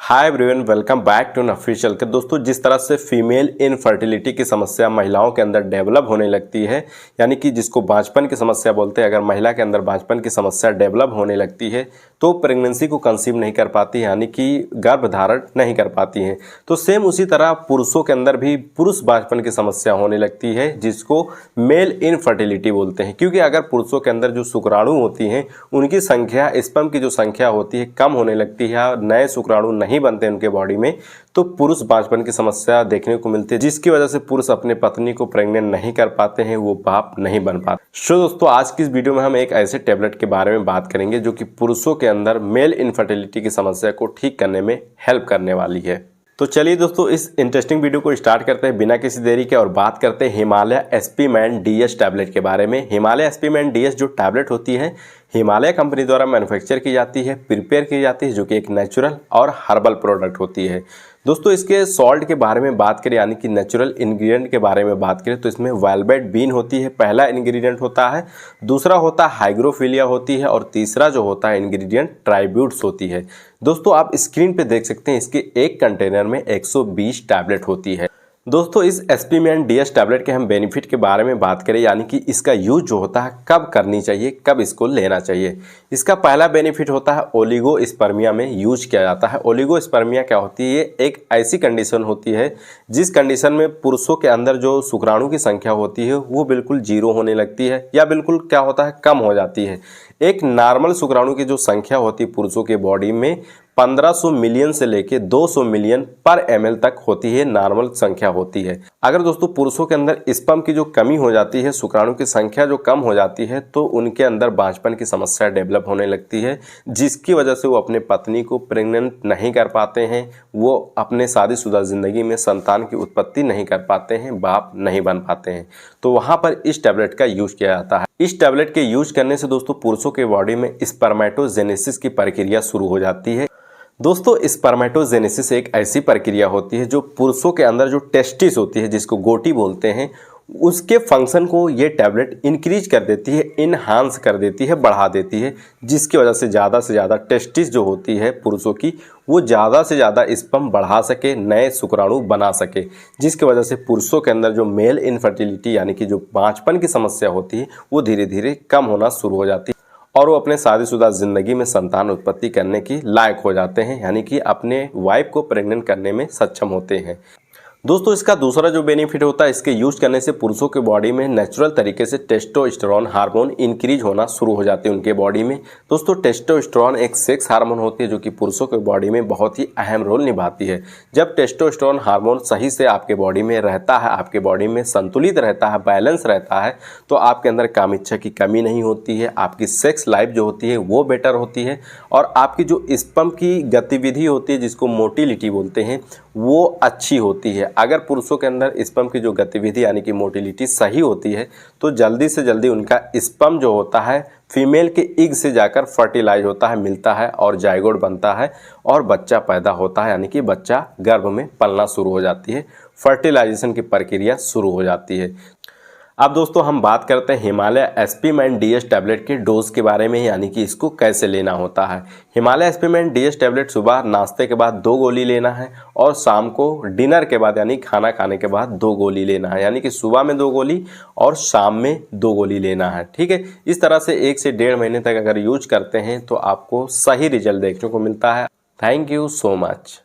Hi everyone, welcome back to official. के दोस्तों, जिस तरह से फीमेल इनफर्टिलिटी की समस्या महिलाओं के अंदर डेवलप होने लगती है, यानी कि जिसको बांझपन की समस्या बोलते हैं, अगर महिला के अंदर बांझपन की समस्या डेवलप होने लगती है तो प्रेगनेंसी को कंसीव नहीं कर पाती, यानी कि गर्भधारण नहीं कर पाती हैं। तो सेम उसी तरह पुरुषों के अंदर भी पुरुष बांझपन की समस्या होने लगती है, जिसको मेल इनफर्टिलिटी बोलते हैं। क्योंकि अगर पुरुषों के अंदर जो शुक्राणु होती हैं उनकी संख्या, स्पर्म की जो संख्या होती है कम होने लगती है, नए शुक्राणु नहीं बनते उनके बॉडी में, तो पुरुष बांझपन की समस्या देखने को मिलती है, जिसकी वजह से पुरुष अपने पत्नी को प्रेग्नेंट नहीं कर पाते हैं, वो बाप नहीं बन पाते। सो दोस्तों, आज की इस वीडियो में हम एक ऐसे टैबलेट के बारे में बात करेंगे जो कि पुरुषों के अंदर मेल इनफर्टिलिटी की समस्या को ठीक करने में हेल्प करने वाली है। तो चलिए दोस्तों, इस इंटरेस्टिंग वीडियो को स्टार्ट करते हैं बिना किसी देरी के और बात करते हैं हिमालय एसपीमैन डीएस टैबलेट के बारे में। हिमालय एसपीमैन डीएस जो टैबलेट होती है हिमालय कंपनी द्वारा मैन्युफैक्चर की जाती है, प्रिपेयर की जाती है, जो कि एक नेचुरल और हर्बल प्रोडक्ट होती है। दोस्तों, इसके सॉल्ट के बारे में बात करें, यानी कि नेचुरल इंग्रेडिएंट के बारे में बात करें, तो इसमें वेलवेट बीन होती है, पहला इंग्रेडिएंट होता है। दूसरा होता है हाइग्रोफिलिया होती है, और तीसरा जो होता है इंग्रेडिएंट ट्राइब्यूट्स होती है। दोस्तों, आप स्क्रीन पे देख सकते हैं इसके एक कंटेनर में 120 टैबलेट होती है। दोस्तों, इस एसपीमैन डीएस टैबलेट के हम बेनिफिट के बारे में बात करें, यानी कि इसका यूज जो होता है कब करनी चाहिए, कब इसको लेना चाहिए। इसका पहला बेनिफिट होता है ओलिगोस्पर्मिया में यूज किया जाता है। ओलिगोस्पर्मिया क्या होती है? ये एक ऐसी कंडीशन होती है जिस कंडीशन में पुरुषों के अंदर जो शुक्राणु की संख्या होती है वो बिल्कुल जीरो होने लगती है, या बिल्कुल क्या होता है, कम हो जाती है। एक नॉर्मल शुक्राणु की जो संख्या होती है पुरुषों के बॉडी में 1500 मिलियन से लेके 200 मिलियन पर ml तक होती है, नॉर्मल संख्या होती है। अगर दोस्तों पुरुषों के अंदर स्पर्म की जो कमी हो जाती है, शुक्राणु की संख्या जो कम हो जाती है, तो उनके अंदर बांझपन की समस्या डेवलप होने लगती है, जिसकी वजह से वो अपने पत्नी को प्रेग्नेंट नहीं कर पाते हैं, वो अपने शादीशुदा जिंदगी में संतान की उत्पत्ति नहीं कर पाते हैं, बाप नहीं बन पाते हैं। तो वहाँ पर इस टैबलेट का यूज किया जाता है। इस टैबलेट के यूज करने से दोस्तों पुरुषों के बॉडी में स्पर्मेटोजेनेसिस की प्रक्रिया शुरू हो जाती है। दोस्तों, स्पर्मेटोजेनेसिस एक ऐसी प्रक्रिया होती है जो पुरुषों के अंदर जो टेस्टिस होती है, जिसको गोटी बोलते हैं, उसके फंक्शन को ये टैबलेट इंक्रीज कर देती है, इनहांस कर देती है, बढ़ा देती है, जिसकी वजह से ज़्यादा टेस्टिस जो होती है पुरुषों की, वो ज़्यादा से ज़्यादा स्पर्म बढ़ा सके, नए शुक्राणु बना सके, जिसकी वजह से पुरुषों के अंदर जो मेल इनफर्टिलिटी यानी कि जो बांझपन की समस्या होती है वो धीरे धीरे कम होना शुरू हो जाती है, और वो अपने शादीशुदा ज़िंदगी में संतान उत्पत्ति करने की लायक हो जाते हैं, यानी कि अपने वाइफ को प्रेग्नेंट करने में सक्षम होते हैं। दोस्तों, इसका दूसरा जो बेनिफिट होता है, इसके यूज करने से पुरुषों के बॉडी में नेचुरल तरीके से टेस्टोस्टेरोन हार्मोन इंक्रीज होना शुरू हो जाते हैं उनके बॉडी में। दोस्तों, टेस्टोस्टेरोन एक सेक्स हार्मोन होती है जो कि पुरुषों के बॉडी में बहुत ही अहम रोल निभाती है। जब टेस्टोस्टेरोन हार्मोन सही से आपके बॉडी में रहता है, आपके बॉडी में संतुलित रहता है, बैलेंस रहता है, तो आपके अंदर काम इच्छा की कमी नहीं होती है, आपकी सेक्स लाइफ जो होती है वो बेटर होती है, और आपकी जो स्पर्म की गतिविधि होती है, जिसको मोटिलिटी बोलते हैं, वो अच्छी होती है। अगर पुरुषों के अंदर स्पर्म की जो गतिविधि यानी कि मोटिलिटी सही होती है, तो जल्दी से जल्दी उनका स्पर्म जो होता है फीमेल के इग से जाकर फर्टिलाइज होता है, मिलता है, और जाइगोट बनता है, और बच्चा पैदा होता है, यानी कि बच्चा गर्भ में पलना शुरू हो जाती है, फर्टिलाइजेशन की प्रक्रिया शुरू हो जाती है। अब दोस्तों, हम बात करते हैं हिमालय एसपीमैन डीएस टैबलेट के डोज के बारे में, यानी कि इसको कैसे लेना होता है। हिमालय एसपीमैन डीएस टैबलेट सुबह नाश्ते के बाद 2 गोली लेना है, और शाम को डिनर के बाद यानी खाना खाने के बाद 2 गोली लेना है, यानी कि सुबह में 2 गोली और शाम में 2 गोली लेना है। ठीक है, इस तरह से 1 से 1.5 महीने तक अगर यूज करते हैं तो आपको सही रिजल्ट देखने को मिलता है। Thank you so much.